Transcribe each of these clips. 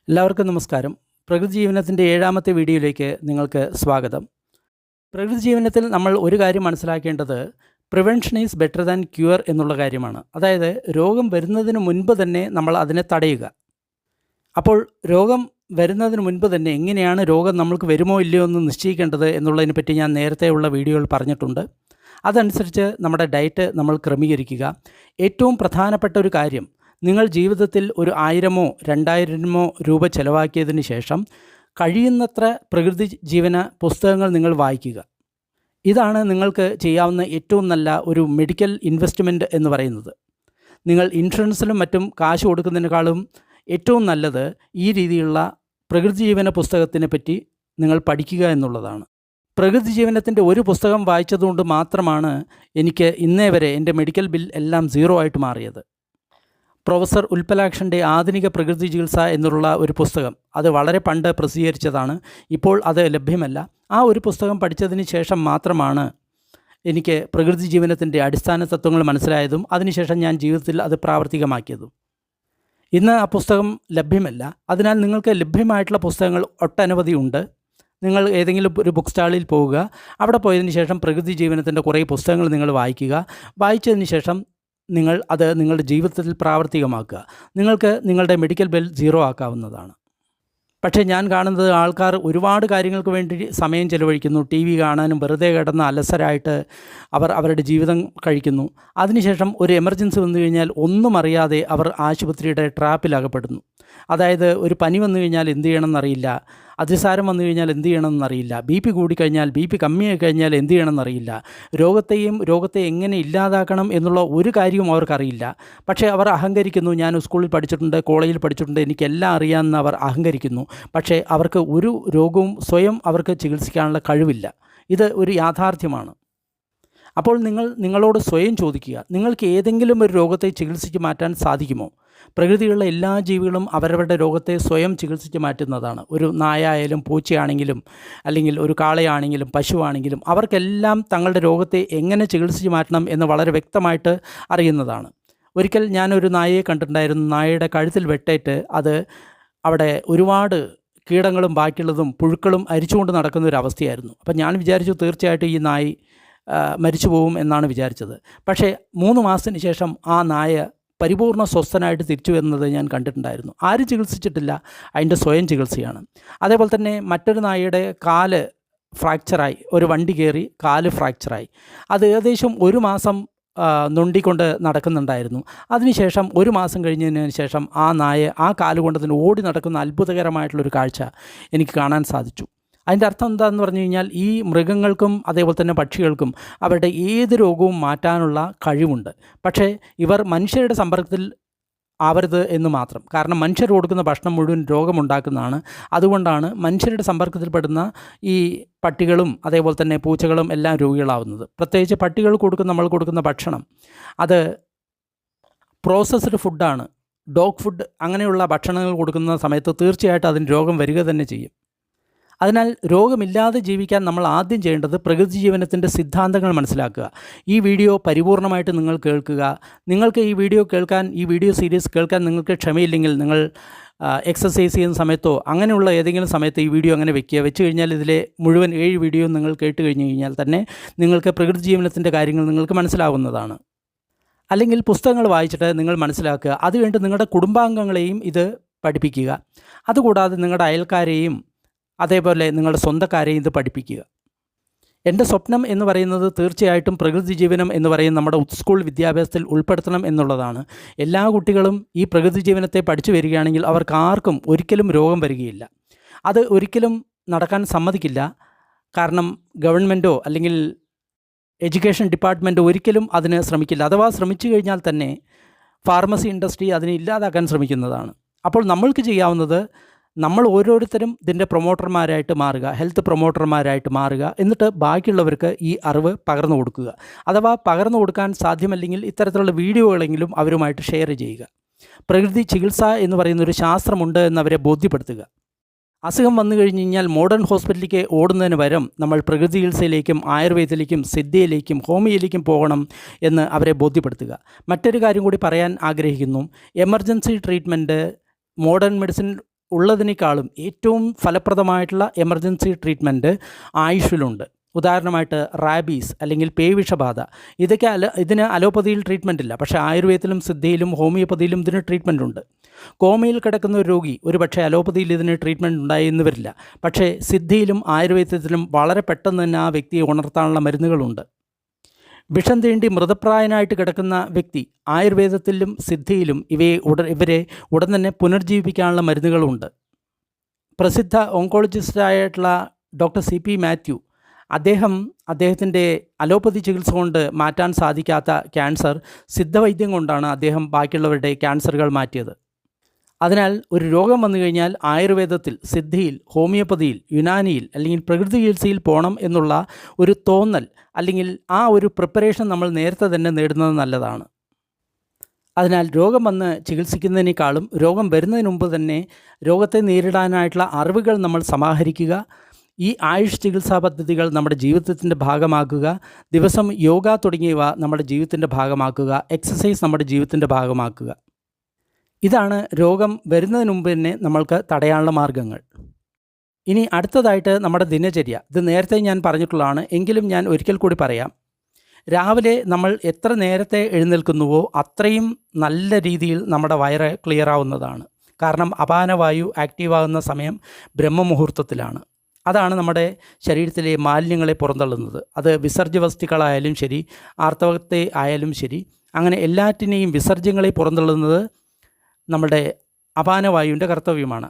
എല്ലാവർക്കും നമസ്കാരം. പ്രകൃതി ജീവനത്തിൻ്റെ 7ാമത്തെ വീഡിയോയിലേക്ക് നിങ്ങൾക്ക് സ്വാഗതം. പ്രകൃതി ജീവനത്തിൽ നമ്മൾ ഒരു കാര്യം മനസ്സിലാക്കേണ്ടത് prevention is better than cure എന്നുള്ള കാര്യമാണ്. അതായത് രോഗം വരുന്നതിന് മുൻപ് തന്നെ നമ്മൾ അതിനെ തടയുക. അപ്പോൾ രോഗം വരുന്നതിന് മുൻപ് തന്നെ എങ്ങനെയാണ് രോഗം നമ്മൾക്ക് വരുമോ ഇല്ലയോ എന്ന് നിശ്ചയിക്കേണ്ടത് എന്നുള്ളതിനെ പറ്റി ഞാൻ നേരത്തെയുള്ള വീഡിയോയിൽ പറഞ്ഞിട്ടുണ്ട്. അതനുസരിച്ച് നമ്മുടെ ഡയറ്റ് നമ്മൾ ക്രമീകരിക്കുക. ഏറ്റവും പ്രധാനപ്പെട്ട ഒരു കാര്യം, നിങ്ങൾ ജീവിതത്തിൽ ഒരു 1000-ഓ 2000-ഓ രൂപ ചെലവാക്കിയതിന് ശേഷം കഴിയുന്നത്ര പ്രകൃതി ജീവന പുസ്തകങ്ങൾ നിങ്ങൾ വായിക്കുക. ഇതാണ് നിങ്ങൾക്ക് ചെയ്യാവുന്ന ഏറ്റവും നല്ല ഒരു മെഡിക്കൽ ഇൻവെസ്റ്റ്മെൻറ്റ് എന്ന് പറയുന്നത്. നിങ്ങൾ ഇൻഷുറൻസിലും മറ്റും കാശ് കൊടുക്കുന്നതിനേക്കാളും ഏറ്റവും നല്ലത് ഈ രീതിയിലുള്ള പ്രകൃതി ജീവന പുസ്തകത്തിനെ പറ്റി നിങ്ങൾ പഠിക്കുക എന്നുള്ളതാണ്. പ്രകൃതി ജീവനത്തിൻ്റെ ഒരു പുസ്തകം വായിച്ചതുകൊണ്ട് മാത്രമാണ് എനിക്ക് ഇന്നേ വരെ എൻ്റെ മെഡിക്കൽ ബിൽ എല്ലാം 0 ആയിട്ട് മാറിയത്. പ്രൊഫസർ ഉൽപ്പലാക്ഷൻ്റെ ആധുനിക പ്രകൃതി ചികിത്സ എന്നുള്ള ഒരു പുസ്തകം, അത് വളരെ പണ്ട് പ്രസിദ്ധീകരിച്ചതാണ്. ഇപ്പോൾ അത് ലഭ്യമല്ല. ആ ഒരു പുസ്തകം പഠിച്ചതിന് ശേഷം മാത്രമാണ് എനിക്ക് പ്രകൃതി ജീവനത്തിൻ്റെ അടിസ്ഥാന തത്വങ്ങൾ മനസ്സിലായതും അതിനുശേഷം ഞാൻ ജീവിതത്തിൽ അത് പ്രാവർത്തികമാക്കിയതും. ഇന്ന് ആ പുസ്തകം ലഭ്യമല്ല. അതിനാൽ നിങ്ങൾക്ക് ലഭ്യമായിട്ടുള്ള പുസ്തകങ്ങൾ ഒട്ടനവധി ഉണ്ട്. നിങ്ങൾ ഏതെങ്കിലും ഒരു ബുക്ക് സ്റ്റാളിൽ പോവുക. അവിടെ പോയതിന് ശേഷം പ്രകൃതി ജീവനത്തിൻ്റെ കുറേ പുസ്തകങ്ങൾ നിങ്ങൾ വായിക്കുക. വായിച്ചതിന് ശേഷം നിങ്ങൾ അത് നിങ്ങളുടെ ജീവിതത്തിൽ പ്രാവർത്തികമാക്കുക. നിങ്ങൾക്ക് നിങ്ങളുടെ മെഡിക്കൽ ബിൽ 0 ആക്കാവുന്നതാണ്. പക്ഷേ ഞാൻ കാണുന്നത് ആൾക്കാർ ഒരുപാട് കാര്യങ്ങൾക്ക് വേണ്ടി സമയം ചെലവഴിക്കുന്നു. TV കാണാനും വെറുതെ കിടന്ന് അലസരായിട്ട് അവർ അവരുടെ ജീവിതം കഴിക്കുന്നു. അതിനുശേഷം ഒരു എമർജൻസി വന്നു കഴിഞ്ഞാൽ ഒന്നും അറിയാതെ അവർ ആശുപത്രിയുടെ ട്രാപ്പിലകപ്പെടുന്നു. അതായത് ഒരു പനി വന്നു കഴിഞ്ഞാൽ എന്ത് ചെയ്യണമെന്നറിയില്ല, അതിസാരം വന്നു കഴിഞ്ഞാൽ എന്ത് ചെയ്യണമെന്നറിയില്ല, BP കൂടിക്കഴിഞ്ഞാൽ, BP കമ്മിയായി കഴിഞ്ഞാൽ എന്ത് ചെയ്യണമെന്നറിയില്ല, രോഗത്തെ എങ്ങനെ ഇല്ലാതാക്കണം എന്നുള്ള ഒരു കാര്യവും അവർക്കറിയില്ല. പക്ഷേ അവർ അഹങ്കരിക്കുന്നു. ഞാൻ സ്കൂളിൽ പഠിച്ചിട്ടുണ്ട്, കോളേജിൽ പഠിച്ചിട്ടുണ്ട്, എനിക്കെല്ലാം അറിയാമെന്ന് അവർ അഹങ്കരിക്കുന്നു. പക്ഷേ അവർക്ക് ഒരു രോഗവും സ്വയം അവർക്ക് ചികിത്സിക്കാനുള്ള കഴിവില്ല. ഇത് ഒരു യാഥാർത്ഥ്യമാണ്. അപ്പോൾ നിങ്ങളോട് സ്വയം ചോദിക്കുക, നിങ്ങൾക്ക് ഏതെങ്കിലും ഒരു രോഗത്തെ ചികിത്സിച്ച് മാറ്റാൻ സാധിക്കുമോ? പ്രകൃതിയുള്ള എല്ലാ ജീവികളും അവരവരുടെ രോഗത്തെ സ്വയം ചികിത്സിച്ച് മാറ്റുന്നതാണ്. ഒരു നായായാലും പൂച്ചയാണെങ്കിലും അല്ലെങ്കിൽ ഒരു കാളയാണെങ്കിലും പശുവാണെങ്കിലും അവർക്കെല്ലാം തങ്ങളുടെ രോഗത്തെ എങ്ങനെ ചികിത്സിച്ച് മാറ്റണം എന്ന് വളരെ വ്യക്തമായിട്ട് അറിയുന്നതാണ്. ഒരിക്കൽ ഞാനൊരു നായയെ കണ്ടിട്ടുണ്ടായിരുന്നു. നായയുടെ കഴുത്തിൽ വെട്ടേറ്റ് അത് അവിടെ ഒരുപാട് കീടങ്ങളും ബാക്കിയുള്ളതും പുഴുക്കളും അരിച്ചുകൊണ്ട് നടക്കുന്ന ഒരു അവസ്ഥയായിരുന്നു. അപ്പം ഞാൻ വിചാരിച്ചു തീർച്ചയായിട്ടും ഈ നായ മരിച്ചു പോകും എന്നാണ് വിചാരിച്ചത്. പക്ഷേ 3 മാസത്തിന് ശേഷം ആ നായ പരിപൂർണ്ണ സ്വസ്ഥനായിട്ട് തിരിച്ചു വരുന്നത് ഞാൻ കണ്ടിട്ടുണ്ടായിരുന്നു. ആരും ചികിത്സിച്ചിട്ടില്ല, അതിൻ്റെ സ്വയം ചികിത്സയാണ്. അതേപോലെ തന്നെ മറ്റൊരു നായയുടെ കാല് ഫ്രാക്ചറായി, ഒരു വണ്ടി കയറി കാല് ഫ്രാക്ചറായി. അത് ഏകദേശം 1 മാസം നൊണ്ടിക്കൊണ്ട് നടക്കുന്നുണ്ടായിരുന്നു. അതിനുശേഷം 1 മാസം കഴിഞ്ഞതിന് ശേഷം ആ നായ ആ കാലുകൊണ്ട് തന്നെ ഓടി നടക്കുന്ന അത്ഭുതകരമായിട്ടുള്ളൊരു കാഴ്ച എനിക്ക് കാണാൻ സാധിച്ചു. അതിൻ്റെ അർത്ഥം എന്താണെന്ന് പറഞ്ഞു കഴിഞ്ഞാൽ ഈ മൃഗങ്ങൾക്കും അതേപോലെ തന്നെ പക്ഷികൾക്കും അവരുടെ ഏത് രോഗവും മാറ്റാനുള്ള കഴിവുണ്ട്. പക്ഷേ ഇവർ മനുഷ്യരുടെ സമ്പർക്കത്തിൽ ആവരുത് എന്ന് മാത്രം. കാരണം മനുഷ്യർ കൊടുക്കുന്ന ഭക്ഷണം മുഴുവൻ രോഗമുണ്ടാക്കുന്നതാണ്. അതുകൊണ്ടാണ് മനുഷ്യരുടെ സമ്പർക്കത്തിൽപ്പെടുന്ന ഈ പട്ടികളും അതേപോലെ തന്നെ പൂച്ചകളും എല്ലാം രോഗികളാവുന്നത്. പ്രത്യേകിച്ച് പട്ടികൾ നമ്മൾ കൊടുക്കുന്ന ഭക്ഷണം അത് പ്രോസസ്ഡ് ഫുഡാണ്. ഡോഗ് ഫുഡ് അങ്ങനെയുള്ള ഭക്ഷണങ്ങൾ കൊടുക്കുന്ന സമയത്ത് തീർച്ചയായിട്ടും അതിന് രോഗം വരിക തന്നെ ചെയ്യും. അതിനാൽ രോഗമില്ലാതെ ജീവിക്കാൻ നമ്മൾ ആദ്യം ചെയ്യേണ്ടത് പ്രകൃതി ജീവനത്തിൻ്റെ സിദ്ധാന്തങ്ങൾ മനസ്സിലാക്കുക. ഈ വീഡിയോ പരിപൂർണമായിട്ട് നിങ്ങൾ കേൾക്കുക. നിങ്ങൾക്ക് ഈ വീഡിയോ സീരീസ് കേൾക്കാൻ നിങ്ങൾക്ക് ക്ഷമയില്ലെങ്കിൽ നിങ്ങൾ എക്സസൈസ് ചെയ്യുന്ന സമയത്തോ അങ്ങനെയുള്ള ഏതെങ്കിലും സമയത്ത് ഈ വീഡിയോ അങ്ങനെ വെച്ച് കഴിഞ്ഞാൽ ഇതിലെ മുഴുവൻ 7 വീഡിയോ നിങ്ങൾ കേട്ട് കഴിഞ്ഞ് കഴിഞ്ഞാൽ തന്നെ നിങ്ങൾക്ക് പ്രകൃതി ജീവനത്തിൻ്റെ കാര്യങ്ങൾ നിങ്ങൾക്ക് മനസ്സിലാവുന്നതാണ്. അല്ലെങ്കിൽ പുസ്തകങ്ങൾ വായിച്ചിട്ട് നിങ്ങൾ മനസ്സിലാക്കുക. അതുകഴിഞ്ഞിട്ട് നിങ്ങളുടെ കുടുംബാംഗങ്ങളെയും ഇത് പഠിപ്പിക്കുക. അതുകൂടാതെ നിങ്ങളുടെ അയൽക്കാരെയും അതേപോലെ നിങ്ങളുടെ സ്വന്തക്കാരെയും ഇത് പഠിപ്പിക്കുക. എൻ്റെ സ്വപ്നം എന്ന് പറയുന്നത് തീർച്ചയായിട്ടും പ്രകൃതി ജീവനം എന്ന് പറയുന്ന നമ്മുടെ സ്കൂൾ വിദ്യാഭ്യാസത്തിൽ ഉൾപ്പെടുത്തണം എന്നുള്ളതാണ്. എല്ലാ കുട്ടികളും ഈ പ്രകൃതി ജീവനത്തെ പഠിച്ചു വരികയാണെങ്കിൽ അവർക്ക് ആർക്കും ഒരിക്കലും രോഗം വരികയില്ല. അത് ഒരിക്കലും നടക്കാൻ സമ്മതിക്കില്ല. കാരണം ഗവൺമെൻറ്റോ അല്ലെങ്കിൽ എഡ്യൂക്കേഷൻ ഡിപ്പാർട്ട്മെൻറ്റോ ഒരിക്കലും അതിന് ശ്രമിക്കില്ല. അഥവാ ശ്രമിച്ചു കഴിഞ്ഞാൽ തന്നെ ഫാർമസി ഇൻഡസ്ട്രി അതിനെ ഇല്ലാതാക്കാൻ ശ്രമിക്കുന്നതാണ്. അപ്പോൾ നമ്മൾക്ക് ചെയ്യാവുന്നത് നമ്മൾ ഓരോരുത്തരും ഇതിൻ്റെ പ്രൊമോട്ടർമാരായിട്ട് മാറുക, ഹെൽത്ത് പ്രൊമോട്ടർമാരായിട്ട് മാറുക. എന്നിട്ട് ബാക്കിയുള്ളവർക്ക് ഈ അറിവ് പകർന്നു കൊടുക്കുക. അഥവാ പകർന്നു കൊടുക്കാൻ സാധ്യമല്ലെങ്കിൽ ഇത്തരത്തിലുള്ള വീഡിയോകളെങ്കിലും അവരുമായിട്ട് ഷെയർ ചെയ്യുക. പ്രകൃതി ചികിത്സ എന്ന് പറയുന്നൊരു ശാസ്ത്രമുണ്ട് എന്നവരെ ബോധ്യപ്പെടുത്തുക. അസുഖം വന്നു കഴിഞ്ഞ് കഴിഞ്ഞാൽ മോഡേൺ ഹോസ്പിറ്റലിലേക്ക് ഓടുന്നതിന് പകരം നമ്മൾ പ്രകൃതി ചികിത്സയിലേക്കും ആയുർവേദത്തിലേക്കും സിദ്ധയിലേക്കും ഹോമിയോയിലേക്കും പോകണം എന്ന് അവരെ ബോധ്യപ്പെടുത്തുക. മറ്റൊരു കാര്യം കൂടി പറയാൻ ആഗ്രഹിക്കുന്നു. എമർജൻസി ട്രീറ്റ്മെൻറ്റ് മോഡേൺ മെഡിസിൻ ഉള്ളതിനേക്കാളും ഏറ്റവും ഫലപ്രദമായിട്ടുള്ള എമർജൻസി ട്രീറ്റ്മെൻറ്റ് ആയുഷിലുണ്ട്. ഉദാഹരണമായിട്ട് റാബീസ് അല്ലെങ്കിൽ പേവിഷബാധ, ഇതൊക്കെ ഇതിന് അലോപ്പതിയിൽ ട്രീറ്റ്മെൻ്റ് ഇല്ല. പക്ഷേ ആയുർവേദത്തിലും സിദ്ധയിലും ഹോമിയോപ്പതിയിലും ഇതിന് ട്രീറ്റ്മെൻ്റ് ഉണ്ട്. കോമയിൽ കിടക്കുന്ന ഒരു രോഗി ഒരു പക്ഷേ അലോപ്പതിയിൽ ഇതിന് ട്രീറ്റ്മെൻറ്റ് ഉണ്ടായെന്ന് വരില്ല. പക്ഷേ സിദ്ധിയിലും ആയുർവേദത്തിലും വളരെ പെട്ടെന്ന് തന്നെ ആ വ്യക്തിയെ ഉണർത്താനുള്ള മരുന്നുകളുണ്ട്. വിഷം തീണ്ടി മൃതപ്രായനായിട്ട് കിടക്കുന്ന വ്യക്തി ആയുർവേദത്തിലും സിദ്ധിയിലും ഇവരെ ഉടൻ തന്നെ പുനർജീവിപ്പിക്കാനുള്ള മരുന്നുകളുണ്ട്. പ്രസിദ്ധ ഓങ്കോളജിസ്റ്റായിട്ടുള്ള ഡോക്ടർ CP മാത്യു, അദ്ദേഹത്തിൻ്റെ അലോപ്പതി ചികിത്സ കൊണ്ട് മാറ്റാൻ സാധിക്കാത്ത ക്യാൻസർ സിദ്ധവൈദ്യം കൊണ്ടാണ് അദ്ദേഹം ബാക്കിയുള്ളവരുടെ ക്യാൻസറുകൾ മാറ്റിയത്. അതിനാൽ ഒരു രോഗം വന്നു കഴിഞ്ഞാൽ ആയുർവേദത്തിൽ, സിദ്ധിയിൽ, ഹോമിയോപ്പതിയിൽ, യുനാനിയിൽ അല്ലെങ്കിൽ പ്രകൃതി ചികിത്സയിൽ പോകണം എന്നുള്ള ഒരു തോന്നൽ അല്ലെങ്കിൽ ആ ഒരു പ്രിപ്പറേഷൻ നമ്മൾ നേരത്തെ തന്നെ നേടുന്നത് നല്ലതാണ്. അതിനാൽ രോഗം വന്ന് ചികിത്സിക്കുന്നതിനേക്കാളും രോഗം വരുന്നതിന് മുമ്പ് തന്നെ രോഗത്തെ നേരിടാനായിട്ടുള്ള അറിവുകൾ നമ്മൾ സമാഹരിക്കുക. ഈ ആയുഷ് ചികിത്സാ പദ്ധതികൾ നമ്മുടെ ജീവിതത്തിൻ്റെ ഭാഗമാക്കുക. ദിവസം യോഗ തുടങ്ങിയവ നമ്മുടെ ജീവിതത്തിൻ്റെ ഭാഗമാക്കുക. എക്സസൈസ് നമ്മുടെ ജീവിതത്തിൻ്റെ ഭാഗമാക്കുക. ഇതാണ് രോഗം വരുന്നതിന് മുമ്പ് തന്നെ നമ്മൾക്ക് തടയാനുള്ള മാർഗ്ഗങ്ങൾ. ഇനി അടുത്തതായിട്ട് നമ്മുടെ ദിനചര്യ. ഇത് നേരത്തെ ഞാൻ പറഞ്ഞിട്ടുള്ളതാണ്, എങ്കിലും ഞാൻ ഒരിക്കൽ കൂടി പറയാം. രാവിലെ നമ്മൾ എത്ര നേരത്തെ എഴുന്നേൽക്കുന്നുവോ അത്രയും നല്ല രീതിയിൽ നമ്മുടെ വയറ് ക്ലിയർ ആവുന്നതാണ്. കാരണം അപാനവായു ആക്റ്റീവാകുന്ന സമയം ബ്രഹ്മമുഹൂർത്തത്തിലാണ്. അതാണ് നമ്മുടെ ശരീരത്തിലെ മാലിന്യങ്ങളെ പുറന്തള്ളുന്നത്. അത് വിസർജ്യ വസ്തുക്കളായാലും ശരി, ആർത്തവത്തെ ആയാലും ശരി, അങ്ങനെ എല്ലാറ്റിനെയും വിസർജ്യങ്ങളെ പുറന്തള്ളുന്നത് നമ്മുടെ അപാനവായുവിൻ്റെ കർത്തവ്യമാണ്.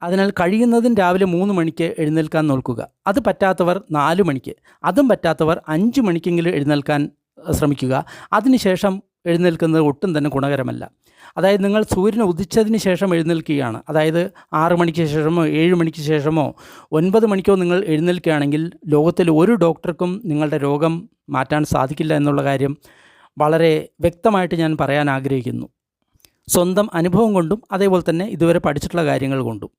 അതിനാൽ കഴിയുന്നതും രാവിലെ 3 മണിക്ക് എഴുന്നേൽക്കാൻ നോക്കുക. അത് പറ്റാത്തവർ 4 മണിക്ക്, അതും പറ്റാത്തവർ 5 മണിക്കെങ്കിലും എഴുന്നേൽക്കാൻ ശ്രമിക്കുക. അതിനുശേഷം എഴുന്നേൽക്കുന്നത് ഒട്ടും തന്നെ ഗുണകരമല്ല. അതായത് നിങ്ങൾ സൂര്യൻ ഉദിച്ചതിന് ശേഷം എഴുന്നേൽക്കുകയാണ്, അതായത് 6 മണിക്ക് ശേഷമോ 7 മണിക്ക് ശേഷമോ 9 മണിക്കോ നിങ്ങൾ എഴുന്നേൽക്കുകയാണെങ്കിൽ ലോകത്തിൽ ഒരു ഡോക്ടർക്കും നിങ്ങളുടെ രോഗം മാറ്റാൻ സാധിക്കില്ല എന്നുള്ള കാര്യം വളരെ വ്യക്തമായിട്ട് ഞാൻ പറയാൻ ആഗ്രഹിക്കുന്നു. സ്വന്തം അനുഭവം കൊണ്ടും അതേപോലെ തന്നെ ഇതുവരെ പഠിച്ചിട്ടുള്ള കാര്യങ്ങൾ കൊണ്ടും.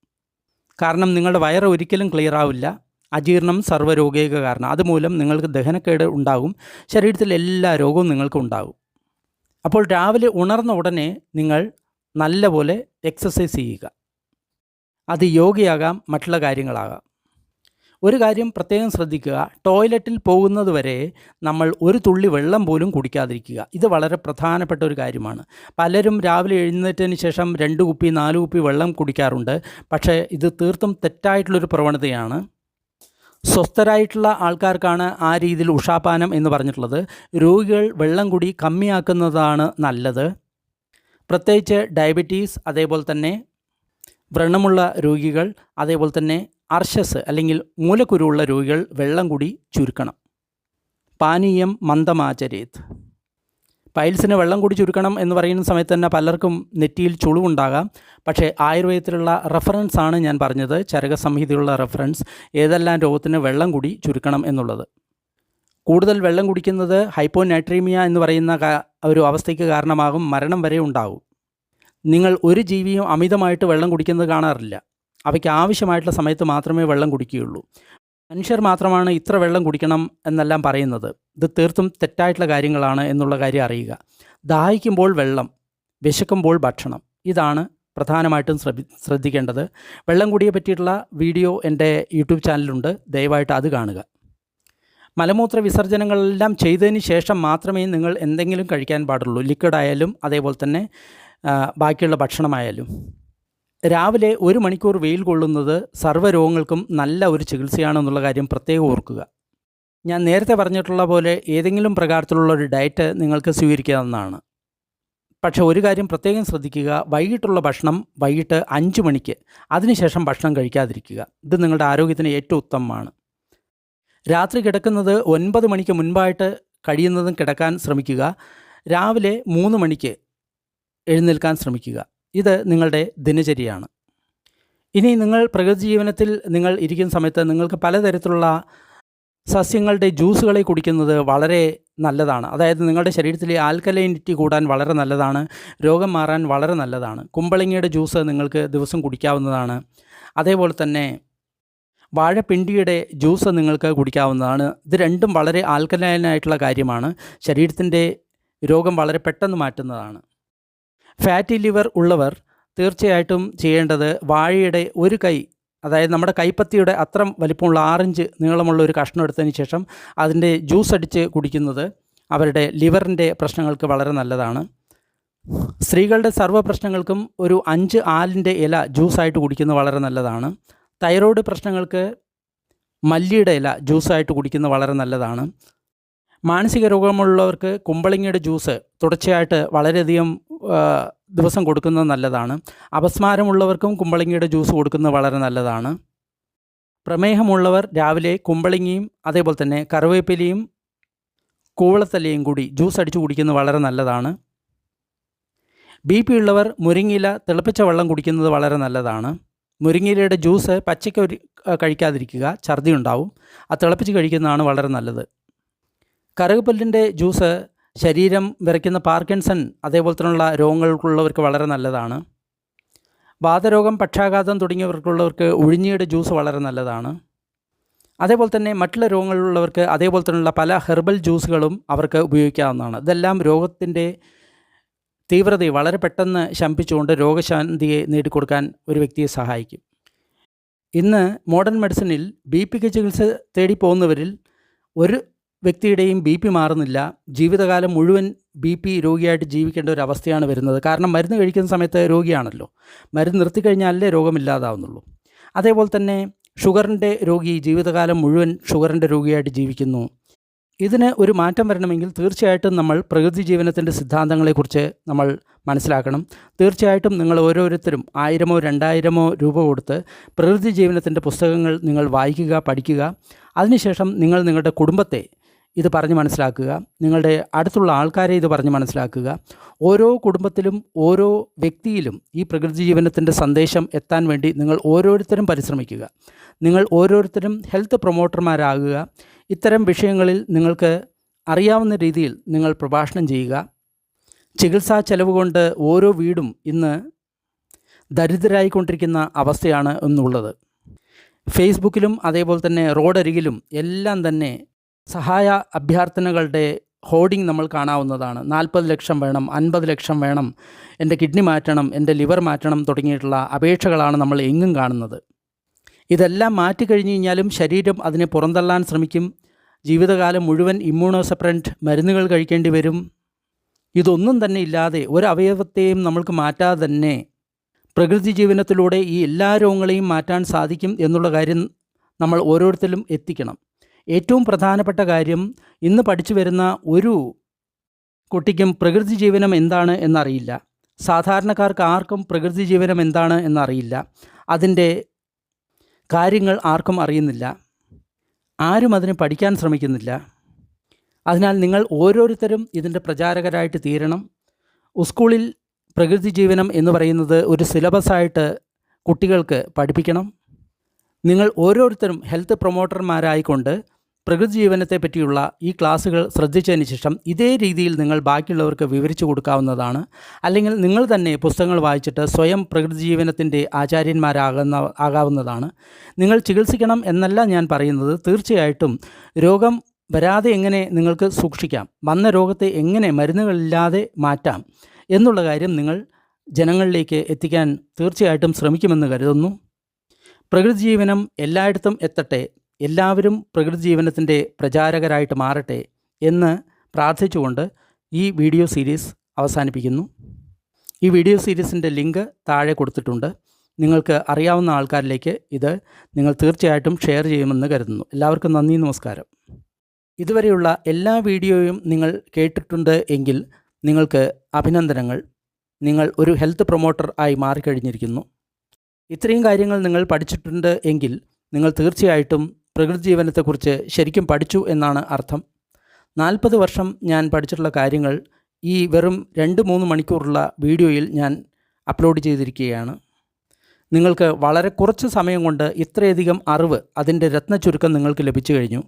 കാരണം നിങ്ങളുടെ വയറ് ഒരിക്കലും ക്ലിയർ ആവില്ല. അജീർണം സർവ്വരോഗേക കാരണം. അതുമൂലം നിങ്ങൾക്ക് ദഹനക്കേട് ഉണ്ടാകും. ശരീരത്തിൽ എല്ലാ രോഗവും നിങ്ങൾക്ക് ഉണ്ടാകും. അപ്പോൾ രാവിലെ ഉണർന്ന ഉടനെ നിങ്ങൾ നല്ലപോലെ എക്സസൈസ് ചെയ്യുക. അത് യോഗയാകാം, മറ്റുള്ള കാര്യങ്ങളാകാം. ഒരു കാര്യം പ്രത്യേകം ശ്രദ്ധിക്കുക, ടോയ്ലറ്റിൽ പോകുന്നത് വരെ നമ്മൾ ഒരു തുള്ളി വെള്ളം പോലും കുടിക്കാതിരിക്കുക. ഇത് വളരെ പ്രധാനപ്പെട്ട ഒരു കാര്യമാണ്. പലരും രാവിലെ എഴുന്നേറ്റതിന് ശേഷം 2 കുപ്പി 4 കുപ്പി വെള്ളം കുടിക്കാറുണ്ട്. പക്ഷേ ഇത് തീർത്തും തെറ്റായിട്ടുള്ളൊരു പ്രവണതയാണ്. സ്വസ്ഥരായിട്ടുള്ള ആൾക്കാർക്കാണ് ആ രീതിയിൽ ഉഷാപാനം എന്ന് പറഞ്ഞിട്ടുള്ളത്. രോഗികൾ വെള്ളം കുടി കമ്മിയാക്കുന്നതാണ് നല്ലത്. പ്രത്യേകിച്ച് ഡയബറ്റീസ്, അതേപോലെ തന്നെ വ്രണമുള്ള രോഗികൾ, അതേപോലെ തന്നെ അർശസ് അല്ലെങ്കിൽ മൂലക്കുരുവുള്ള രോഗികൾ വെള്ളം കൂടി ചുരുക്കണം. പാനീയം മന്ദമാചരേത്. പൈൽസിന് വെള്ളം കൂടി ചുരുക്കണം എന്ന് പറയുന്ന സമയത്ത് തന്നെ പലർക്കും നെറ്റിയിൽ ചുളിവുണ്ടാകാം. പക്ഷേ ആയുർവേദത്തിലുള്ള റെഫറൻസാണ് ഞാൻ പറഞ്ഞത്, ചരകസംഹിതയുള്ള റെഫറൻസ്, ഏതെല്ലാം രോഗത്തിന് വെള്ളം കൂടി ചുരുക്കണം എന്നുള്ളത്. കൂടുതൽ വെള്ളം കുടിക്കുന്നത് ഹൈപ്പോനാട്രീമിയ എന്ന് പറയുന്ന ഒരു അവസ്ഥയ്ക്ക് കാരണമാകും. മരണം വരെ ഉണ്ടാകും. നിങ്ങൾ ഒരു ജീവിയും അമിതമായിട്ട് വെള്ളം കുടിക്കുന്നത് കാണാറില്ല. അവയ്ക്ക് ആവശ്യമായിട്ടുള്ള സമയത്ത് മാത്രമേ വെള്ളം കുടിക്കുകയുള്ളൂ. മനുഷ്യർ മാത്രമാണ് ഇത്ര വെള്ളം കുടിക്കണം എന്നെല്ലാം പറയുന്നത്. ഇത് തീർത്തും തെറ്റായിട്ടുള്ള കാര്യങ്ങളാണ് എന്നുള്ള കാര്യം അറിയുക. ദാഹിക്കുമ്പോൾ വെള്ളം, വിശക്കുമ്പോൾ ഭക്ഷണം, ഇതാണ് പ്രധാനമായിട്ടും ശ്രദ്ധിക്കേണ്ടത്. വെള്ളം കുടിയെ പറ്റിയിട്ടുള്ള വീഡിയോ എൻ്റെ യൂട്യൂബ് ചാനലുണ്ട്, ദയവായിട്ട് അത് കാണുക. മലമൂത്ര വിസർജനങ്ങളെല്ലാം ചെയ്തതിന് ശേഷം മാത്രമേ നിങ്ങൾ എന്തെങ്കിലും കഴിക്കാൻ പാടുള്ളൂ, ലിക്വിഡായാലും അതേപോലെ തന്നെ ബാക്കിയുള്ള ഭക്ഷണമായാലും. രാവിലെ 1 മണിക്കൂർ വെയിൽ കൊള്ളുന്നത് സർവ്വരോഗങ്ങൾക്കും നല്ല ഒരു ചികിത്സയാണെന്നുള്ള കാര്യം പ്രത്യേകം ഓർക്കുക. ഞാൻ നേരത്തെ പറഞ്ഞിട്ടുള്ള പോലെ ഏതെങ്കിലും പ്രകാരത്തിലുള്ള ഒരു ഡയറ്റ് നിങ്ങൾക്ക് സ്വീകരിക്കാവുന്നതാണ്. പക്ഷേ ഒരു കാര്യം പ്രത്യേകം ശ്രദ്ധിക്കുക, വൈകിട്ടുള്ള ഭക്ഷണം വൈകിട്ട് 5 മണിക്ക്, അതിനുശേഷം ഭക്ഷണം കഴിക്കാതിരിക്കുക. ഇത് നിങ്ങളുടെ ആരോഗ്യത്തിന് ഏറ്റവും ഉത്തമമാണ്. രാത്രി കിടക്കുന്നത് 9 മണിക്ക് മുൻപായിട്ട് കഴിയുന്നതും കിടക്കാൻ ശ്രമിക്കുക. രാവിലെ 3 മണിക്ക് എഴുന്നേൽക്കാൻ ശ്രമിക്കുക. ഇത് നിങ്ങളുടെ ദിനചര്യയാണ്. ഇനി നിങ്ങൾ പ്രകൃതി ജീവനത്തിൽ നിങ്ങൾ ഇരിക്കുന്ന സമയത്ത് നിങ്ങൾക്ക് പലതരത്തിലുള്ള സസ്യങ്ങളുടെ ജ്യൂസുകളെ കുടിക്കുന്നത് വളരെ നല്ലതാണ്. അതായത് നിങ്ങളുടെ ശരീരത്തിലെ ആൽക്കലൈനിറ്റി കൂടാൻ വളരെ നല്ലതാണ്. രോഗം മാറാൻ വളരെ നല്ലതാണ്. കുമ്പളങ്ങയുടെ ജ്യൂസ് നിങ്ങൾക്ക് ദിവസം കുടിക്കാവുന്നതാണ്. അതേപോലെ തന്നെ വാഴപ്പിണ്ടിയുടെ ജ്യൂസ് നിങ്ങൾക്ക് കുടിക്കാവുന്നതാണ്. ഇത് രണ്ടും വളരെ ആൽക്കലൈനായിട്ടുള്ള കാര്യമാണ്. ശരീരത്തിൻ്റെ രോഗം വളരെ പെട്ടെന്ന് മാറ്റുന്നതാണ്. ഫാറ്റി ലിവർ ഉള്ളവർ തീർച്ചയായിട്ടും ചെയ്യേണ്ടത് വാഴയുടെ ഒരു കൈ, അതായത് നമ്മുടെ കൈപ്പത്തിയുടെ അത്ര വലിപ്പമുള്ള 6 ഇഞ്ച് നീളമുള്ള ഒരു കഷ്ണം എടുത്തതിന് ശേഷം അതിൻ്റെ ജ്യൂസ് അടിച്ച് കുടിക്കുന്നത് അവരുടെ ലിവറിൻ്റെ പ്രശ്നങ്ങൾക്ക് വളരെ നല്ലതാണ്. സ്ത്രീകളുടെ സർവ്വ പ്രശ്നങ്ങൾക്കും ഒരു 5 ആലിൻ്റെ ഇല ജ്യൂസായിട്ട് കുടിക്കുന്നത് വളരെ നല്ലതാണ്. തൈറോയ്ഡ് പ്രശ്നങ്ങൾക്ക് മല്ലിയുടെ ഇല ജ്യൂസായിട്ട് കുടിക്കുന്നത് വളരെ നല്ലതാണ്. മാനസിക രോഗമുള്ളവർക്ക് കുമ്പളങ്ങിയുടെ ജ്യൂസ് തുടർച്ചയായിട്ട് വളരെയധികം ദിവസം കൊടുക്കുന്നത് നല്ലതാണ്. അപസ്മാരമുള്ളവർക്കും കുമ്പളങ്ങിയുടെ ജ്യൂസ് കൊടുക്കുന്നത് വളരെ നല്ലതാണ്. പ്രമേഹമുള്ളവർ രാവിലെ കുമ്പളങ്ങിയും അതേപോലെ തന്നെ കറിവേപ്പിലയും കൂവളത്തലയും കൂടി ജ്യൂസ് അടിച്ച് കുടിക്കുന്നത് വളരെ നല്ലതാണ്. BP ഉള്ളവർ മുരിങ്ങയില തിളപ്പിച്ച വെള്ളം കുടിക്കുന്നത് വളരെ നല്ലതാണ്. മുരിങ്ങയിലയുടെ ജ്യൂസ് പച്ചയ്ക്ക് കഴിക്കാതിരിക്കുക, ഛർദി ഉണ്ടാവും. അത് തിളപ്പിച്ച് കഴിക്കുന്നതാണ് വളരെ നല്ലത്. കറുകപ്പല്ലിൻ്റെ ജ്യൂസ് ശരീരം വിറയ്ക്കുന്ന പാർക്കിൻസൺ അതേപോലെ തന്നെയുള്ള രോഗങ്ങൾക്കുള്ളവർക്ക് വളരെ നല്ലതാണ്. വാതരോഗം, പക്ഷാഘാതം തുടങ്ങിയവർക്കുള്ളവർക്ക് ഉഴിഞ്ഞിയുടെ ജ്യൂസ് വളരെ നല്ലതാണ്. അതേപോലെ തന്നെ മറ്റുള്ള രോഗങ്ങളുള്ളവർക്ക് അതേപോലെ തന്നെയുള്ള പല ഹെർബൽ ജ്യൂസുകളും അവർക്ക് ഉപയോഗിക്കാവുന്നതാണ്. ഇതെല്ലാം രോഗത്തിൻ്റെ തീവ്രതയെ വളരെ പെട്ടെന്ന് ശമിപ്പിച്ചുകൊണ്ട് രോഗശാന്തിയെ നേടിക്കൊടുക്കാൻ ഒരു വ്യക്തിയെ സഹായിക്കും. ഇന്ന് മോഡേൺ മെഡിസിനിൽ BP ചികിത്സ തേടി പോകുന്നവരിൽ ഒരു വ്യക്തിയുടെയും BP മാറുന്നില്ല. ജീവിതകാലം മുഴുവൻ BP രോഗിയായിട്ട് ജീവിക്കേണ്ട ഒരു അവസ്ഥയാണ് വരുന്നത്. കാരണം മരുന്ന് കഴിക്കുന്ന സമയത്ത് രോഗിയാണല്ലോ, മരുന്ന് നിർത്തിക്കഴിഞ്ഞാലേ രോഗമില്ലാതാവുന്നുള്ളൂ. അതേപോലെ തന്നെ ഷുഗറിൻ്റെ രോഗി ജീവിതകാലം മുഴുവൻ ഷുഗറിൻ്റെ രോഗിയായിട്ട് ജീവിക്കുന്നു. ഇതിന് ഒരു മാറ്റം വരണമെങ്കിൽ തീർച്ചയായിട്ടും നമ്മൾ പ്രകൃതി ജീവനത്തിൻ്റെ സിദ്ധാന്തങ്ങളെക്കുറിച്ച് നമ്മൾ മനസ്സിലാക്കണം. തീർച്ചയായിട്ടും നിങ്ങൾ ഓരോരുത്തരും 1000-ഓ 2000-ഓ രൂപ കൊടുത്ത് പ്രകൃതി ജീവനത്തിൻ്റെ പുസ്തകങ്ങൾ നിങ്ങൾ വായിക്കുക, പഠിക്കുക. അതിനുശേഷം നിങ്ങൾ നിങ്ങളുടെ കുടുംബത്തെ ഇത് പറഞ്ഞ് മനസ്സിലാക്കുക, നിങ്ങളുടെ അടുത്തുള്ള ആൾക്കാരെ ഇത് പറഞ്ഞ് മനസ്സിലാക്കുക. ഓരോ കുടുംബത്തിലും ഓരോ വ്യക്തിയിലും ഈ പ്രകൃതി ജീവനത്തിൻ്റെ സന്ദേശം എത്താൻ വേണ്ടി നിങ്ങൾ ഓരോരുത്തരും പരിശ്രമിക്കുക. നിങ്ങൾ ഓരോരുത്തരും ഹെൽത്ത് പ്രൊമോട്ടർമാരാകുക. ഇത്തരം വിഷയങ്ങളിൽ നിങ്ങൾക്ക് അറിയാവുന്ന രീതിയിൽ നിങ്ങൾ പ്രഭാഷണം ചെയ്യുക. ചികിത്സാ ചെലവ് കൊണ്ട് ഓരോ വീടും ഇന്ന് ദരിദ്രരായിക്കൊണ്ടിരിക്കുന്ന അവസ്ഥയാണ് ഇന്നുള്ളത്. ഫേസ്ബുക്കിലും അതേപോലെ തന്നെ റോഡരികിലും എല്ലാം തന്നെ സഹായ അഭ്യർത്ഥനകളുടെ ഹോർഡിംഗ് നമ്മൾ കാണാവുന്നതാണ്. 40 ലക്ഷം വേണം, 50 ലക്ഷം വേണം, എൻ്റെ കിഡ്നി മാറ്റണം, എൻ്റെ ലിവർ മാറ്റണം തുടങ്ങിയിട്ടുള്ള അപേക്ഷകളാണ് നമ്മൾ എങ്ങും കാണുന്നത്. ഇതെല്ലാം മാറ്റിക്കഴിഞ്ഞു കഴിഞ്ഞാലും ശരീരം അതിനെ പുറന്തള്ളാൻ ശ്രമിക്കും. ജീവിതകാലം മുഴുവൻ ഇമ്മ്യൂണോസപ്രൻറ്റ് മരുന്നുകൾ കഴിക്കേണ്ടി വരും. ഇതൊന്നും തന്നെ ഇല്ലാതെ ഒരവയവത്തെയും നമ്മൾക്ക് മാറ്റാതെ തന്നെ പ്രകൃതി ജീവനത്തിലൂടെ ഈ എല്ലാ രോഗങ്ങളെയും മാറ്റാൻ സാധിക്കും എന്നുള്ള കാര്യം നമ്മൾ ഓരോരുത്തരും എത്തിക്കണം. ഏറ്റവും പ്രധാനപ്പെട്ട കാര്യം, ഇന്ന് പഠിച്ചു വരുന്ന ഒരു കുട്ടിക്കും പ്രകൃതി ജീവനം എന്താണ് എന്നറിയില്ല. സാധാരണക്കാർക്ക് ആർക്കും പ്രകൃതി ജീവനം എന്താണ് എന്നറിയില്ല. അതിൻ്റെ കാര്യങ്ങൾ ആർക്കും അറിയുന്നില്ല. ആരും അതിന് പഠിക്കാൻ ശ്രമിക്കുന്നില്ല. അതിനാൽ നിങ്ങൾ ഓരോരുത്തരും ഇതിൻ്റെ പ്രചാരകരായിട്ട് തീരണം. സ്കൂളിൽ പ്രകൃതി ജീവനം എന്ന് പറയുന്നത് ഒരു സിലബസായിട്ട് കുട്ടികൾക്ക് പഠിപ്പിക്കണം. നിങ്ങൾ ഓരോരുത്തരും ഹെൽത്ത് പ്രൊമോട്ടർമാരായിക്കൊണ്ട് പ്രകൃതി ജീവനത്തെ പറ്റിയുള്ള ഈ ക്ലാസ്സുകൾ ശ്രദ്ധിച്ചതിന് ശേഷം ഇതേ രീതിയിൽ നിങ്ങൾ ബാക്കിയുള്ളവർക്ക് വിവരിച്ചു കൊടുക്കാവുന്നതാണ്. അല്ലെങ്കിൽ നിങ്ങൾ തന്നെ പുസ്തകങ്ങൾ വായിച്ചിട്ട് സ്വയം പ്രകൃതി ജീവനത്തിൻ്റെ ആകാവുന്നതാണ്. നിങ്ങൾ ചികിത്സിക്കണം എന്നല്ല ഞാൻ പറയുന്നത്. തീർച്ചയായിട്ടും രോഗം വരാതെ എങ്ങനെ നിങ്ങൾക്ക് സൂക്ഷിക്കാം, വന്ന രോഗത്തെ എങ്ങനെ മരുന്നുകളില്ലാതെ മാറ്റാം എന്നുള്ള കാര്യം നിങ്ങൾ ജനങ്ങളിലേക്ക് എത്തിക്കാൻ തീർച്ചയായിട്ടും ശ്രമിക്കുമെന്ന് കരുതുന്നു. പ്രകൃതി ജീവനം എല്ലായിടത്തും എത്തട്ടെ, എല്ലാവരും പ്രകൃതി ജീവനത്തിൻ്റെ പ്രചാരകരായിട്ട് മാറട്ടെ എന്ന് പ്രാർത്ഥിച്ചുകൊണ്ട് ഈ വീഡിയോ സീരീസ് അവസാനിപ്പിക്കുന്നു. ഈ വീഡിയോ സീരീസിൻ്റെ ലിങ്ക് താഴെ കൊടുത്തിട്ടുണ്ട്. നിങ്ങൾക്ക് അറിയാവുന്ന ആൾക്കാരിലേക്ക് ഇത് നിങ്ങൾ തീർച്ചയായിട്ടും ഷെയർ ചെയ്യുമെന്ന് കരുതുന്നു. എല്ലാവർക്കും നന്ദി, നമസ്കാരം. ഇതുവരെയുള്ള എല്ലാ വീഡിയോയും നിങ്ങൾ കേട്ടിട്ടുണ്ട് എങ്കിൽ നിങ്ങൾക്ക് അഭിനന്ദനങ്ങൾ. നിങ്ങൾ ഒരു ഹെൽത്ത് പ്രൊമോട്ടർ ആയി മാറിക്കഴിഞ്ഞിരിക്കുന്നു. ഇത്രയും കാര്യങ്ങൾ നിങ്ങൾ പഠിച്ചിട്ടുണ്ട് എങ്കിൽ നിങ്ങൾ തീർച്ചയായിട്ടും പ്രകൃതി ജീവനത്തെക്കുറിച്ച് ശരിക്കും പഠിച്ചു എന്നാണ് അർത്ഥം. 40 വർഷം ഞാൻ പഠിച്ചിട്ടുള്ള കാര്യങ്ങൾ ഈ വെറും 2-3 മണിക്കൂറുള്ള വീഡിയോയിൽ ഞാൻ അപ്ലോഡ് ചെയ്തിരിക്കുകയാണ്. നിങ്ങൾക്ക് വളരെ കുറച്ച് സമയം കൊണ്ട് ഇത്രയധികം അറിവ്, അതിൻ്റെ രത്നച്ചുരുക്കം നിങ്ങൾക്ക് ലഭിച്ചു കഴിഞ്ഞു.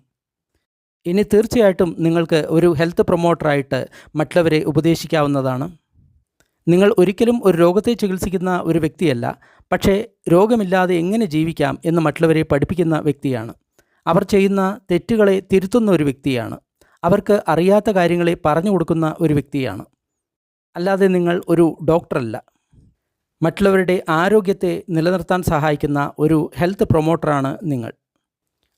ഇനി തീർച്ചയായിട്ടും നിങ്ങൾക്ക് ഒരു ഹെൽത്ത് പ്രൊമോട്ടറായിട്ട് മറ്റുള്ളവരെ ഉപദേശിക്കാവുന്നതാണ്. നിങ്ങൾ ഒരിക്കലും ഒരു രോഗത്തെ ചികിത്സിക്കുന്ന ഒരു വ്യക്തിയല്ല, പക്ഷേ രോഗമില്ലാതെ എങ്ങനെ ജീവിക്കാം എന്ന് മറ്റുള്ളവരെ പഠിപ്പിക്കുന്ന വ്യക്തിയാണ്. അവർ ചെയ്യുന്ന തെറ്റുകളെ തിരുത്തുന്ന ഒരു വ്യക്തിയാണ്. അവർക്ക് അറിയാത്ത കാര്യങ്ങളെ പറഞ്ഞു കൊടുക്കുന്ന ഒരു വ്യക്തിയാണ്. അല്ലാതെ നിങ്ങൾ ഒരു ഡോക്ടറല്ല. മറ്റുള്ളവരുടെ ആരോഗ്യത്തെ നിലനിർത്താൻ സഹായിക്കുന്ന ഒരു ഹെൽത്ത് പ്രൊമോട്ടറാണ് നിങ്ങൾ.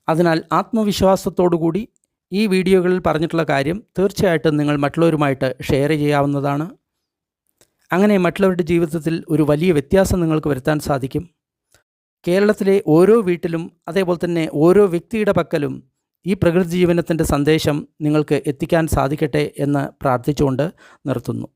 അതിനാൽ ആത്മവിശ്വാസത്തോടുകൂടി ഈ വീഡിയോകളിൽ പറഞ്ഞിട്ടുള്ള കാര്യം തീർച്ചയായിട്ടും നിങ്ങൾ മറ്റുള്ളവരുമായിട്ട് ഷെയർ ചെയ്യാവുന്നതാണ്. അങ്ങനെ മറ്റുള്ളവരുടെ ജീവിതത്തിൽ ഒരു വലിയ വ്യത്യാസം നിങ്ങൾക്ക് വരുത്താൻ സാധിക്കും. കേരളത്തിലെ ഓരോ വീട്ടിലും അതേപോലെ തന്നെ ഓരോ വ്യക്തിയുടെ പക്കലും ഈ പ്രകൃതി ജീവനത്തിൻ്റെ സന്ദേശം നിങ്ങൾക്ക് എത്തിക്കാൻ സാധിക്കട്ടെ എന്ന് പ്രാർത്ഥിച്ചുകൊണ്ട് നിർത്തുന്നു.